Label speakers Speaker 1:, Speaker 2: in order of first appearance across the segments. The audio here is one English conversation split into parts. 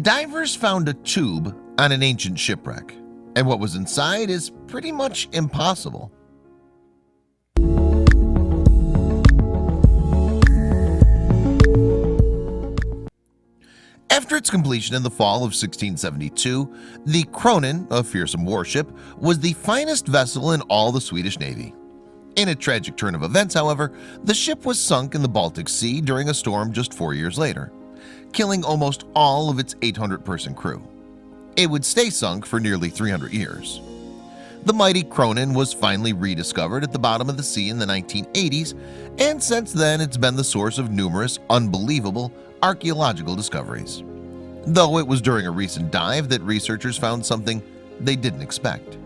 Speaker 1: Divers found a tube on an ancient shipwreck, and what was inside is pretty much impossible. After its completion in the fall of 1672, the Cronin, a fearsome warship, was the finest vessel in all the Swedish Navy. In a tragic turn of events, however, the ship was sunk in the Baltic Sea during a storm just 4 years later, killing almost all of its 800-person crew. It would stay sunk for nearly 300 years. The mighty Cronin was finally rediscovered at the bottom of the sea in the 1980s, and since then it's been the source of numerous unbelievable archaeological discoveries. Though it was during a recent dive that researchers found something they didn't expect.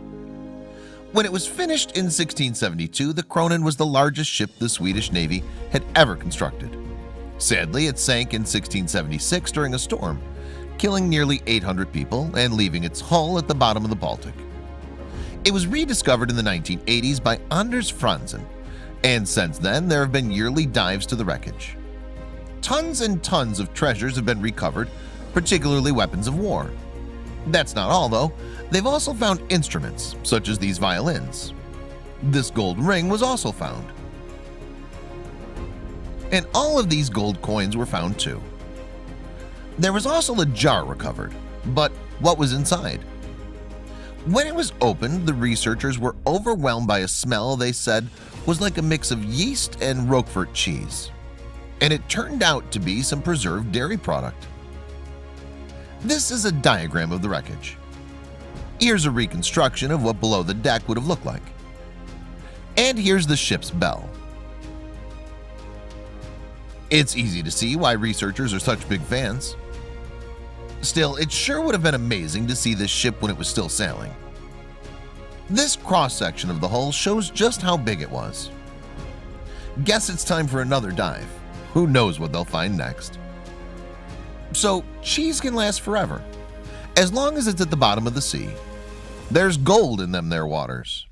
Speaker 1: When it was finished in 1672, the Cronin was the largest ship the Swedish Navy had ever constructed. Sadly, it sank in 1676 during a storm, killing nearly 800 people and leaving its hull at the bottom of the Baltic. It was rediscovered in the 1980s by Anders Franzen, and since then there have been yearly dives to the wreckage. Tons and tons of treasures have been recovered, particularly weapons of war. That's not all, though. They've also found instruments, such as these violins. This gold ring was also found. And all of these gold coins were found too. There was also a jar recovered, but what was inside? When it was opened, the researchers were overwhelmed by a smell they said was like a mix of yeast and Roquefort cheese. And it turned out to be some preserved dairy product. This is a diagram of the wreckage. Here's a reconstruction of what below the deck would have looked like. And here's the ship's bell. It's easy to see why researchers are such big fans. Still, it sure would have been amazing to see this ship when it was still sailing. This cross-section of the hull shows just how big it was. Guess it's time for another dive. Who knows what they'll find next? So, cheese can last forever, as long as it's at the bottom of the sea. There's gold in them there waters.